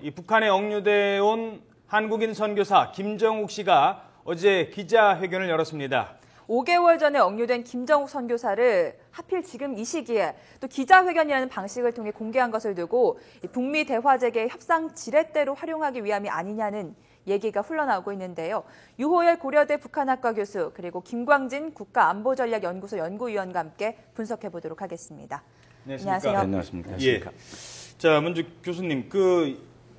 이 북한에 억류돼 온 한국인 선교사 김정욱 씨가 어제 기자회견을 열었습니다. 5개월 전에 억류된 김정욱 선교사를 하필 지금 이 시기에 또 기자회견이라는 방식을 통해 공개한 것을 두고 북미 대화 재개의 협상 지렛대로 활용하기 위함이 아니냐는 얘기가 흘러나오고 있는데요. 유호열 고려대 북한학과 교수 그리고 김광진 국가안보전략연구소 연구위원과 함께 분석해 보도록 하겠습니다. 안녕하세요. 네, 안녕하십니까. 예. 자, 먼저 교수님,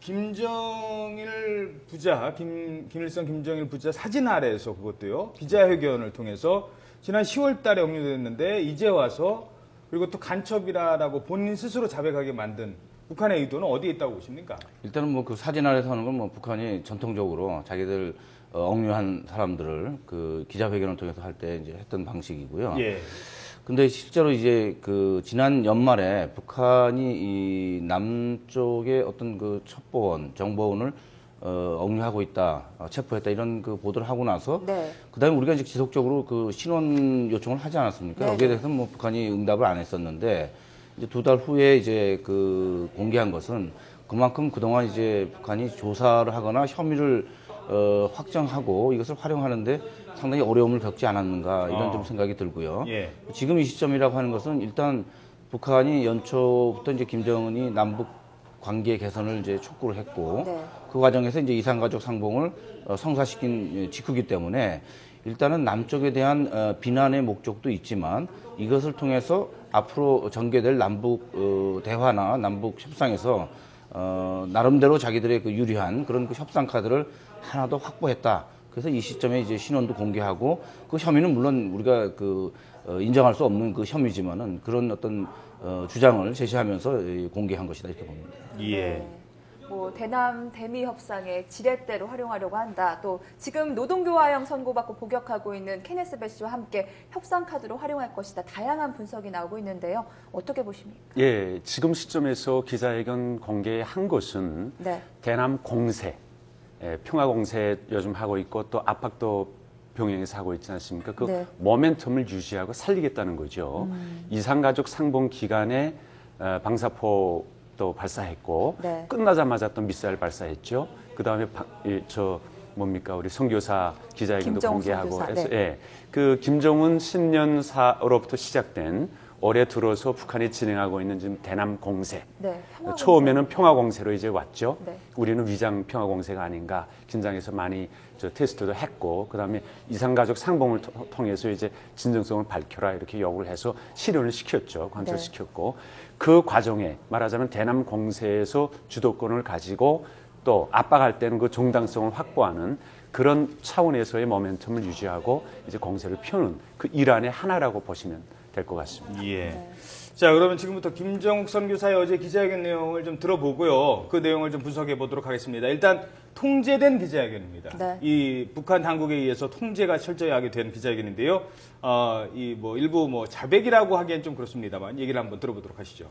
김정일 부자, 김일성 김정일 부자 사진 아래에서 그것도요, 기자회견을 통해서 지난 10월 달에 억류됐는데 이제 와서 그리고 또 간첩이라고 본인 스스로 자백하게 만든 북한의 의도는 어디에 있다고 보십니까? 일단은 뭐 그 사진 아래서 하는 건 뭐 북한이 전통적으로 자기들 억류한 사람들을 그 기자회견을 통해서 할 때 이제 했던 방식이고요. 예. 근데 실제로 이제 그 지난 연말에 북한이 이 남쪽의 어떤 그 첩보원, 정보원을 억류하고 있다, 체포했다 이런 그 보도를 하고 나서 네. 그다음에 우리가 이제 지속적으로 그 신원 요청을 하지 않았습니까? 네. 여기에 대해서는 뭐 북한이 응답을 안 했었는데 이제 2달 후에 이제 그 공개한 것은 그만큼 그동안 이제 북한이 조사를 하거나 혐의를 확정하고 이것을 활용하는데 상당히 어려움을 겪지 않았는가 이런 좀 생각이 들고요. 예. 지금 이 시점이라고 하는 것은 일단 북한이 연초부터 이제 김정은이 남북 관계 개선을 이제 촉구를 했고 네. 그 과정에서 이제 이산가족 상봉을 성사시킨 직후이기 때문에 일단은 남쪽에 대한 비난의 목적도 있지만 이것을 통해서 앞으로 전개될 남북 대화나 남북 협상에서 나름대로 자기들의 그 유리한 그런 그 협상 카드를 하나 더 확보했다. 그래서 이 시점에 이제 신원도 공개하고 그 혐의는 물론 우리가 인정할 수 없는 그 혐의지만은 그런 어떤 주장을 제시하면서 공개한 것이다 이렇게 봅니다. 예. 뭐 대남 대미 협상의 지렛대로 활용하려고 한다. 또 지금 노동교화형 선고받고 복역하고 있는 케네스 베시와 함께 협상 카드로 활용할 것이다. 다양한 분석이 나오고 있는데요. 어떻게 보십니까? 예, 지금 시점에서 기자회견 공개한 것은 네. 대남 공세, 평화 공세 요즘 하고 있고 또 압박도 병행해서 하고 있지 않습니까? 그 네. 모멘텀을 유지하고 살리겠다는 거죠. 이산가족 상봉 기간에 방사포도 발사했고 네. 끝나자마자 또 미사일 발사했죠. 그 다음에 우리 선교사 기자회견도 공개하고 선교사, 해서 네. 예, 그 김정은 신년사로부터 시작된 올해 들어서 북한이 진행하고 있는 지금 대남 공세. 네, 처음에는 평화 공세로 이제 왔죠. 네. 우리는 위장 평화 공세가 아닌가 긴장해서 많이 테스트도 했고 그다음에 이산가족 상봉을 통해서 이제 진정성을 밝혀라 이렇게 요구를 해서 실현을 시켰죠. 관철시켰고 그 과정에 말하자면 대남 공세에서 주도권을 가지고 또 압박할 때는 그 정당성을 확보하는 그런 차원에서의 모멘텀을 유지하고 이제 공세를 펴는 그 일환의 하나라고 보시면 될 것 같습니다. 예. 네. 자, 그러면 지금부터 김정욱 선교사의 어제 기자회견 내용을 좀 들어보고요. 그 내용을 좀 분석해 보도록 하겠습니다. 일단 통제된 기자회견입니다. 네. 이 북한 당국에 의해서 통제가 철저히 하게 된 기자회견인데요. 일부 자백이라고 하기엔 좀 그렇습니다만 얘기를 한번 들어보도록 하시죠.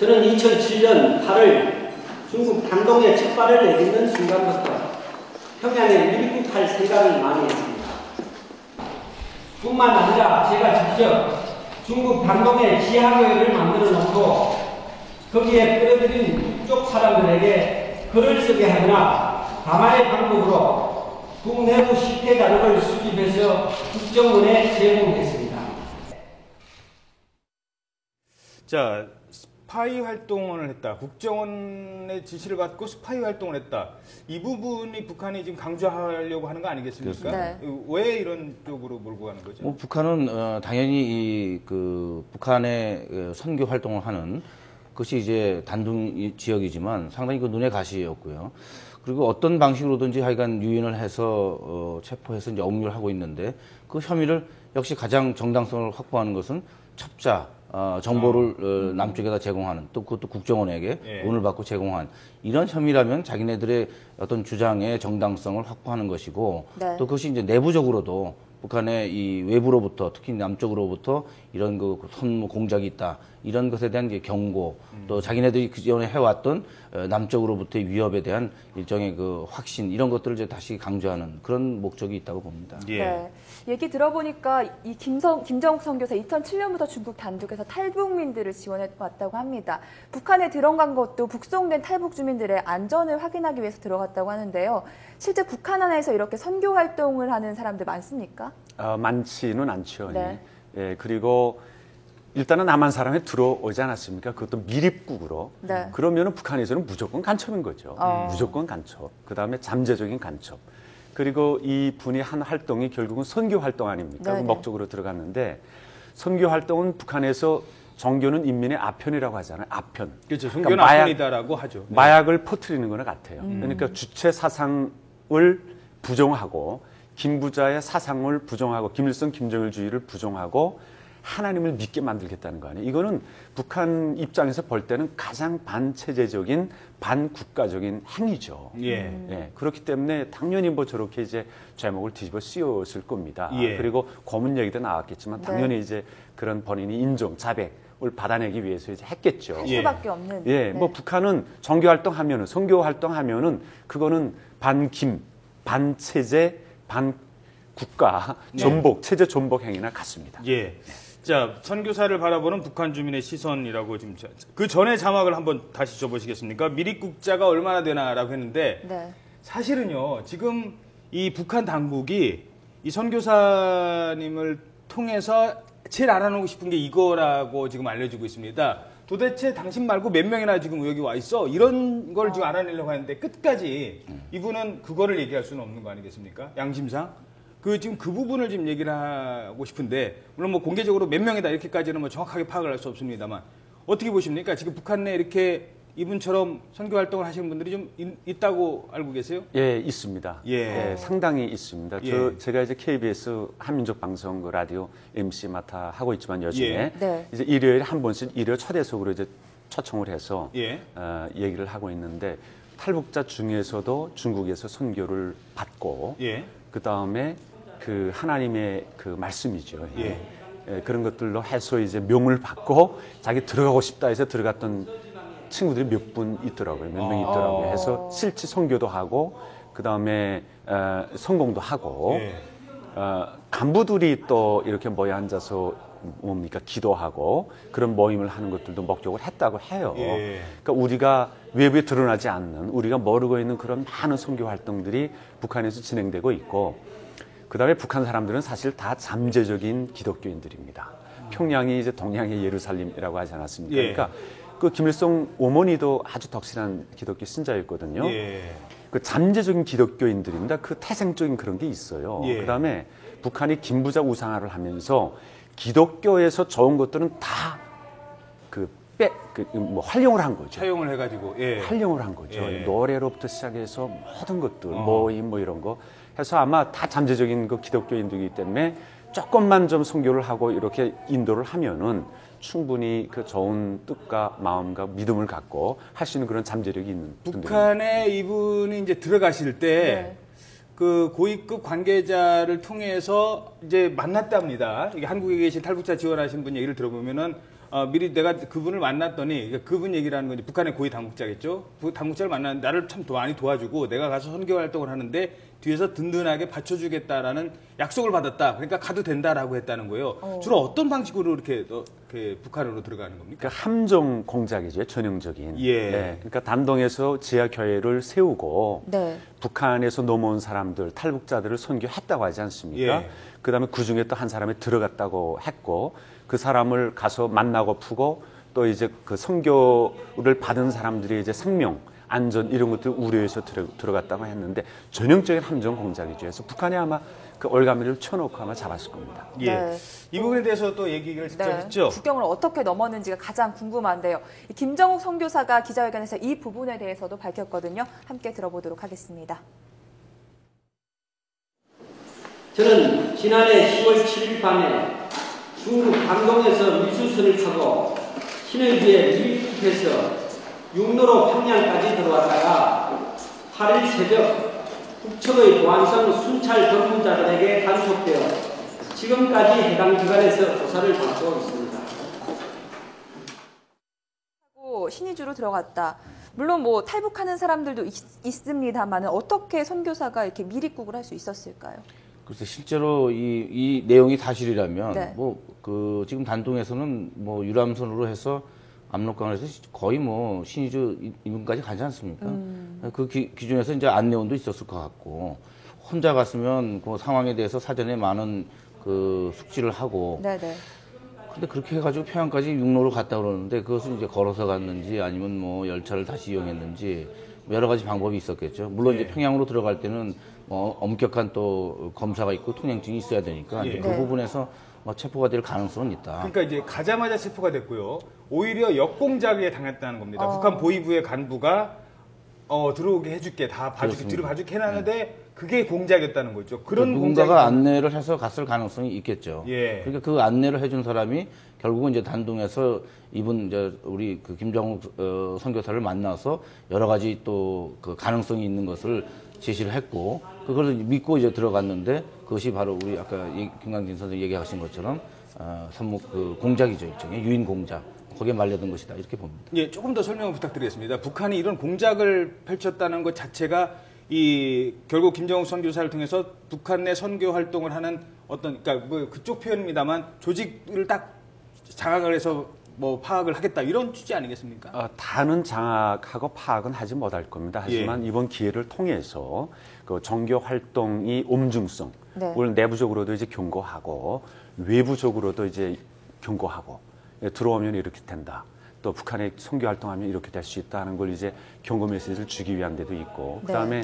저는 2007년 8월 중국 단동에 첫 발을 내딛는 순간부터 평양에 밀국할 생각을 많이 했습니다. 뿐만 아니라 제가 직접 중국 단동에 지하교회를 만들어 놓고 거기에 끌어들인 북쪽 사람들에게 글을 쓰게 하거나 다만의 방법으로 국내부 실태 자료를 수집해서 국정원에 제공했습니다. 자, 스파이 활동을 했다. 국정원의 지시를 받고 스파이 활동을 했다. 이 부분이 북한이 지금 강조하려고 하는 거 아니겠습니까? 네. 왜 이런 쪽으로 몰고 가는 거죠? 뭐 북한은 당연히 북한의 선교 활동을 하는 그것이 이제 단둥 지역이지만 상당히 그 눈에 가시였고요. 그리고 어떤 방식으로든지 하여간 유인을 해서 체포해서 이제 억류를 하고 있는데 그 혐의를 역시 가장 정당성을 확보하는 것은 첩자 정보를 남쪽에다 제공하는 또 그것도 국정원에게 돈을 받고 제공한 이런 혐의라면 자기네들의 어떤 주장의 정당성을 확보하는 것이고 네. 또 그것이 이제 내부적으로도 북한의 이 외부로부터 특히 남쪽으로부터 이런 그 선무 공작이 있다. 이런 것에 대한 게 경고, 또 자기네들이 그전에 해왔던 남쪽으로부터의 위협에 대한 일종의 그 확신, 이런 것들을 이제 다시 강조하는 그런 목적이 있다고 봅니다. 예. 네. 얘기 들어보니까 이 김정욱 선교사 2007년부터 중국 단독에서 탈북민들을 지원해 왔다고 합니다. 북한에 들어간 것도 북송된 탈북 주민들의 안전을 확인하기 위해서 들어갔다고 하는데요. 실제 북한 안에서 이렇게 선교 활동을 하는 사람들 많습니까? 많지는 않죠. 네. 예, 그리고 일단은 남한 사람이 들어오지 않았습니까? 그것도 미립국으로. 네. 그러면은 북한에서는 무조건 간첩인 거죠. 무조건 간첩. 그 다음에 잠재적인 간첩. 그리고 이 분이 한 활동이 결국은 선교 활동 아닙니까? 네네. 그 목적으로 들어갔는데 선교 활동은 북한에서 종교는 인민의 아편이라고 하잖아요. 아편. 그렇죠. 그러니까 종교는 아편이다라고 하죠. 네. 마약을 퍼뜨리는 거나 같아요. 그러니까 주체 사상을 부정하고 김부자의 사상을 부정하고 김일성 김정일주의를 부정하고 하나님을 믿게 만들겠다는 거 아니에요. 이거는 북한 입장에서 볼 때는 가장 반체제적인 반국가적인 행위죠. 예. 예, 그렇기 때문에 당연히 뭐 저렇게 이제 제목을 뒤집어 씌웠을 겁니다. 예. 그리고 고문 얘기도 나왔겠지만 당연히 이제 그런 본인이 인정, 자백을 받아내기 위해서 이제 했겠죠. 할 예. 수밖에 없는. 예, 뭐 북한은 종교 활동하면은 선교 활동하면은 그거는 반김, 반체제, 반국가 전복, 체제 전복 행위나 같습니다. 예. 자, 선교사를 바라보는 북한 주민의 시선이라고 지금 그 전에 자막을 한번 다시 줘보시겠습니까? 미립국자가 얼마나 되나라고 했는데 네. 사실은요, 지금 이 북한 당국이 이 선교사님을 통해서 제일 알아놓고 싶은 게 이거라고 지금 알려주고 있습니다. 도대체 당신 말고 몇 명이나 지금 여기 와 있어? 이런 걸 지금 알아내려고 하는데 끝까지 이분은 그거를 얘기할 수는 없는 거 아니겠습니까? 양심상. 지금 그 부분을 지금 얘기를 하고 싶은데, 물론 뭐 공개적으로 몇 명이다 이렇게까지는 뭐 정확하게 파악을 할 수 없습니다만, 어떻게 보십니까? 지금 북한 내 이렇게 이분처럼 선교 활동을 하시는 분들이 좀 있다고 알고 계세요? 예, 있습니다. 예. 예, 상당히 있습니다. 예. 제가 이제 KBS 한민족 방송 그 라디오 MC 맡아 하고 있지만 요즘에 예. 네. 이제 일요일에 한 번씩 일요 초대석으로 이제 초청을 해서 예. 얘기를 하고 있는데 탈북자 중에서도 중국에서 선교를 받고 예. 그 다음에 그 하나님의 그 말씀이죠. 예. 예, 그런 것들로 해서 이제 명을 받고 자기 들어가고 싶다 해서 들어갔던 친구들이 몇 분 있더라고요. 몇 명 있더라고요. 해서 실제 선교도 하고 그 다음에 성공도 하고 예. 간부들이 또 이렇게 모여 앉아서 뭡니까 기도하고 그런 모임을 하는 것들도 목적을 했다고 해요. 예. 그러니까 우리가 외부에 드러나지 않는 우리가 모르고 있는 그런 많은 선교 활동들이 북한에서 진행되고 있고 그다음에 북한 사람들은 사실 다 잠재적인 기독교인들입니다. 평양이 이제 동양의 예루살렘이라고 하지 않았습니까? 예. 그러니까 그 김일성 어머니도 아주 덕실한 기독교 신자였거든요. 예. 그 잠재적인 기독교인들입니다. 그 태생적인 그런 게 있어요. 예. 그다음에 북한이 김부자 우상화를 하면서 기독교에서 좋은 것들은 다 활용을 한 거죠. 차용을 해가지고, 예. 활용을 한 거죠. 예. 노래로부터 시작해서 모든 것들, 모임 뭐 이런 거 해서 아마 다 잠재적인 그 기독교인들이기 때문에 조금만 좀 선교를 하고 이렇게 인도를 하면은 충분히 그 좋은 뜻과 마음과 믿음을 갖고 할 수 있는 그런 잠재력이 있는 분들입니다. 북한에 이분이 이제 들어가실 때, 그 고위급 관계자를 통해서 이제 만났답니다. 이게 한국에 계신 탈북자 지원하신 분 얘기를 들어보면은, 미리 내가 그분을 만났더니, 그러니까 그분 얘기라는 건 북한의 고위 당국자겠죠. 그 당국자를 만났는데 나를 참 많이 도와주고 내가 가서 선교 활동을 하는데 뒤에서 든든하게 받쳐주겠다라는 약속을 받았다. 그러니까 가도 된다라고 했다는 거예요. 주로 어떤 방식으로 이렇게 북한으로 들어가는 겁니까? 그러니까 함정 공작이죠, 전형적인. 예. 네, 그러니까 단동에서 지하교회를 세우고 네. 북한에서 넘어온 사람들, 탈북자들을 선교했다고 하지 않습니까? 예. 그다음에 그 중에 또 한 사람이 들어갔다고 했고 그 사람을 가서 만나고 푸고 또 이제 그 선교를 받은 사람들이 이제 생명, 안전 이런 것들 우려해서 들어갔다고 했는데 전형적인 함정 공작이죠. 그래서 북한이 아마 그 올가미를 쳐놓고 아마 잡았을 겁니다. 예. 네. 이 부분에 대해서 또 얘기를 직접 했죠. 국경을 어떻게 넘었는지가 가장 궁금한데요. 김정욱 선교사가 기자회견에서 이 부분에 대해서도 밝혔거든요. 함께 들어보도록 하겠습니다. 저는 지난해 10월 7일 밤에 중국 강동에서 밀수선을 타고 신의주에 미입국해서 육로로 평양까지 들어왔다가 8일 새벽 북측의 보안성 순찰 근무자들에게 단속되어 지금까지 해당 기관에서 조사를 받고 있습니다. 신의주로 들어갔다. 물론 뭐 탈북하는 사람들도 있습니다만 어떻게 선교사가 이렇게 미립국을 할 수 있었을까요? 글쎄 실제로 이 내용이 사실이라면 네. 뭐 그 지금 단동에서는 뭐 유람선으로 해서 압록강을 해서 거의 뭐 신의주 인근까지 가지 않습니까? 그 기준에서 이제 안내원도 있었을 것 같고 혼자 갔으면 그 상황에 대해서 사전에 많은 그 숙지를 하고 네네. 근데 그렇게 해가지고 평양까지 육로로 갔다 그러는데 그것은 이제 걸어서 갔는지 아니면 뭐 열차를 다시 이용했는지 여러 가지 방법이 있었겠죠. 물론 이제 평양으로 들어갈 때는 뭐 엄격한 또 검사가 있고 통행증이 있어야 되니까 이제 그 네. 부분에서 뭐 체포가 될 가능성은 있다. 그러니까 이제 가자마자 체포가 됐고요. 오히려 역공작에 당했다는 겁니다. 북한 보위부의 간부가 들어오게 해줄게, 다 봐줄게, 그렇습니다. 뒤로 봐줄게 해놨는데 그게 공작이었다는 거죠. 그런 누군가가 공작이- 안내를 해서 갔을 가능성이 있겠죠. 예. 그러니까 그 안내를 해준 사람이 결국은 이제 단동에서 이분 이제 우리 그 김정욱 선교사를 만나서 여러 가지 또 그 가능성이 있는 것을 제시를 했고 그걸 믿고 이제 들어갔는데 그것이 바로 우리 아까 김광진 선생님 얘기하신 것처럼 선목 그 공작이죠, 일종의 유인 공작. 거기에 말려든 것이다 이렇게 봅니다. 예, 조금 더 설명을 부탁드리겠습니다. 북한이 이런 공작을 펼쳤다는 것 자체가 결국 김정욱 선교사를 통해서 북한 내 선교 활동을 하는 그러니까 뭐 그쪽 표현입니다만 조직을 딱 장악을 해서 뭐 파악을 하겠다 이런 취지 아니겠습니까? 다는 장악하고 파악은 하지 못할 겁니다. 하지만 이번 기회를 통해서 그 종교 활동이 엄중성을 네. 내부적으로도 이제 경고하고 외부적으로도 이제 경고하고 들어오면 이렇게 된다. 또 북한의 선교 활동하면 이렇게 될 수 있다는 걸 이제 경고 메시지를 주기 위한 데도 있고 네. 그다음에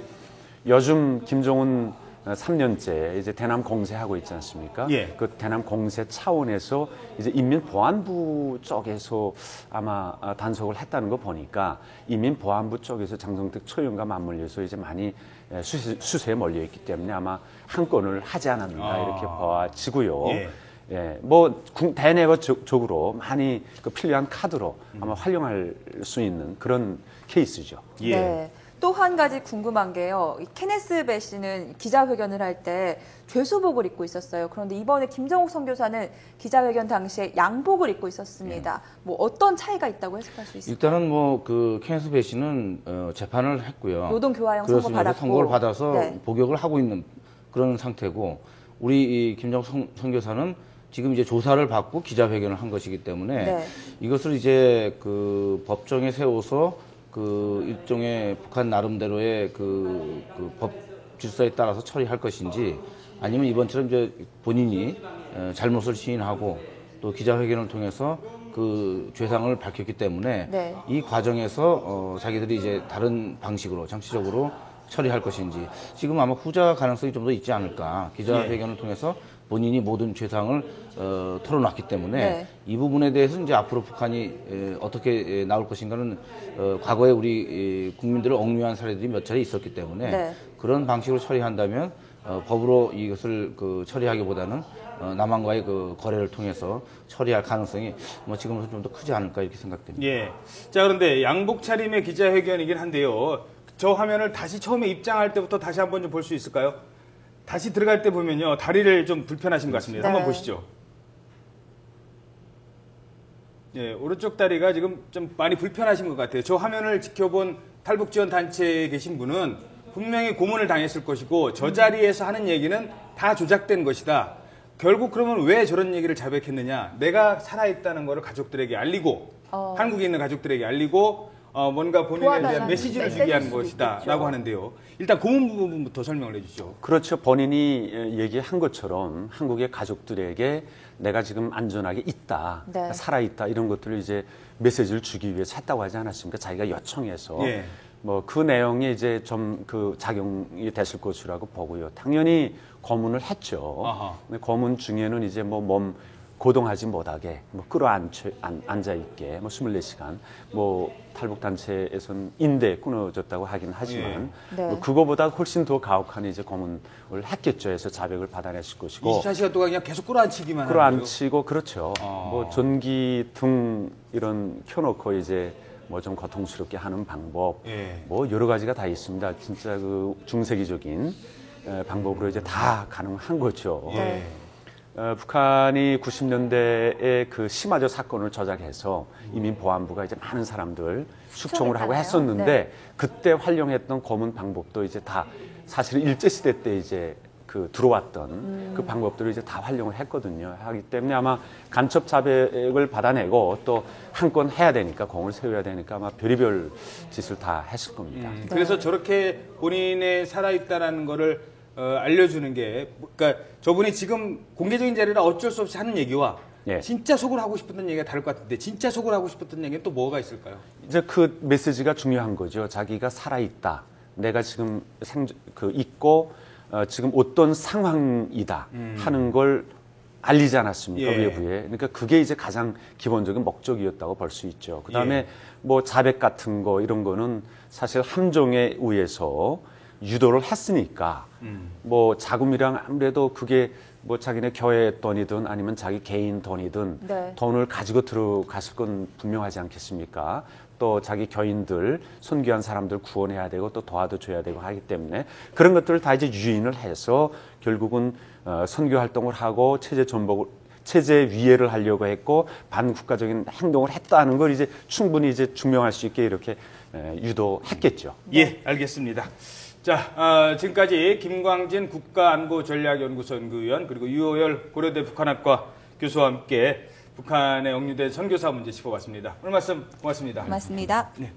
요즘 김정은 3년째 이제 대남 공세하고 있지 않습니까? 예. 그 대남 공세 차원에서 이제 인민보안부 쪽에서 아마 단속을 했다는 거 보니까 인민보안부 쪽에서 장성택 초연과 맞물려서 이제 많이 수세에 몰려 있기 때문에 아마 한 건을 하지 않았는가 이렇게 봐지고요. 예. 예, 뭐 대내적으로 많이 그 필요한 카드로 아마 활용할 수 있는 그런 케이스죠. 예. 네. 또 한 가지 궁금한 게요. 이 케네스 배 씨는 기자회견을 할 때 죄수복을 입고 있었어요. 그런데 이번에 김정욱 선교사는 기자회견 당시에 양복을 입고 있었습니다. 뭐 어떤 차이가 있다고 해석할 수 있을까요? 일단은 뭐 그 케네스 배 씨는 재판을 했고요. 노동교화형 선고 그렇습니다. 받았고. 선고를 받아서 네. 복역을 하고 있는 그런 상태고 우리 이 김정욱 선교사는 지금 이제 조사를 받고 기자회견을 한 것이기 때문에 네. 이것을 이제 그 법정에 세워서 그 일종의 북한 나름대로의 그 법 질서에 따라서 처리할 것인지 아니면 이번처럼 이제 본인이 잘못을 시인하고 또 기자회견을 통해서 그 죄상을 밝혔기 때문에 네. 이 과정에서 자기들이 이제 다른 방식으로 정치적으로 처리할 것인지 지금 아마 후자 가능성이 좀 더 있지 않을까. 기자회견을 통해서 본인이 모든 죄상을 털어놨기 때문에 네. 이 부분에 대해서 이제 앞으로 북한이 어떻게 나올 것인가는 과거에 우리 국민들을 억류한 사례들이 몇 차례 있었기 때문에 네. 그런 방식으로 처리한다면 법으로 이것을 그 처리하기보다는 남한과의 그 거래를 통해서 처리할 가능성이 뭐 지금은 좀 더 크지 않을까 이렇게 생각됩니다. 예. 자, 그런데 양복 차림의 기자회견이긴 한데요. 저 화면을 다시 처음에 입장할 때부터 다시 한번 좀 볼 수 있을까요? 다시 들어갈 때 보면요. 다리를 좀 불편하신 것 같습니다. 네. 한번 보시죠. 예, 오른쪽 다리가 지금 좀 많이 불편하신 것 같아요. 저 화면을 지켜본 탈북지원 단체에 계신 분은 분명히 고문을 당했을 것이고 저 자리에서 하는 얘기는 다 조작된 것이다. 결국 그러면 왜 저런 얘기를 자백했느냐. 내가 살아있다는 것을 가족들에게 알리고 한국에 있는 가족들에게 알리고 뭔가 본인에 대한 도와달라는 메시지를 주기 메시지일 위한 수도 것이다 있겠죠. 라고 하는데요. 일단 고문 부분부터 설명을 해주시죠. 그렇죠. 본인이 얘기한 것처럼 한국의 가족들에게 내가 지금 안전하게 있다, 네. 살아있다 이런 것들을 이제 메시지를 주기 위해서 했다고 하지 않았습니까? 자기가 요청해서 예. 뭐 그 내용이 이제 좀 그 작용이 됐을 것이라고 보고요. 당연히 고문을 했죠. 아하. 근데 고문 중에는 이제 뭐 몸 고동하지 못하게 뭐 끌어앉아 있게 뭐 24시간 뭐 탈북 단체에서는 인대 끊어졌다고 하긴 하지만 예. 네. 뭐 그거보다 훨씬 더 가혹한 이제 고문을 했겠죠. 해서 자백을 받아냈을 것이고 24시간 동안 그냥 계속 끌어안치기만 하는 끌어앉히고 그렇죠. 아. 뭐 전기 등 이런 켜놓고 이제 뭐 좀 고통스럽게 하는 방법 예. 뭐 여러 가지가 다 있습니다. 진짜 그 중세기적인 방법으로 이제 다 가능한 거죠. 예. 북한이 90년대에 그 심화저 사건을 조작해서 이미 보안부가 이제 많은 사람들 숙청을 하고 했었는데 네. 그때 활용했던 검은 방법도 이제 다 사실은 일제시대 때 이제 그 들어왔던 그 방법들을 이제 다 활용을 했거든요. 하기 때문에 아마 간첩 자백을 받아내고 또 한 건 해야 되니까 공을 세워야 되니까 아마 별의별 짓을 다 했을 겁니다. 그래서 저렇게 본인의 살아있다라는 거를 알려주는 게, 그러니까 저분이 지금 공개적인 자리라 어쩔 수 없이 하는 얘기와 예. 진짜 속으로 하고 싶었던 얘기가 다를 것 같은데, 진짜 속으로 하고 싶었던 얘기는 또 뭐가 있을까요? 이제 그 메시지가 중요한 거죠. 자기가 살아있다. 내가 지금 있고 지금 어떤 상황이다 하는 걸 알리지 않았습니까? 예. 외부에. 그러니까 그게 이제 가장 기본적인 목적이었다고 볼 수 있죠. 그다음에 예. 뭐 자백 같은 거 이런 거는 사실 함정에 의해서 유도를 했으니까 뭐 자금이랑 아무래도 그게 뭐 자기네 교회 돈이든 아니면 자기 개인 돈이든 네. 돈을 가지고 들어갔을 건 분명하지 않겠습니까? 또 자기 교인들, 선교한 사람들 구원해야 되고 또 도와줘야 되고 하기 때문에 그런 것들을 다 이제 유인을 해서 결국은 선교 활동을 하고 체제 위해를 하려고 했고 반국가적인 행동을 했다는 걸 이제 충분히 이제 증명할 수 있게 이렇게 유도했겠죠. 예, 알겠습니다. 자, 지금까지 김광진 국가안보전략연구소 연구위원 그리고 유호열 고려대 북한학과 교수와 함께 북한에 억류된 선교사 문제 짚어봤습니다. 오늘 말씀 고맙습니다. 고맙습니다. 네.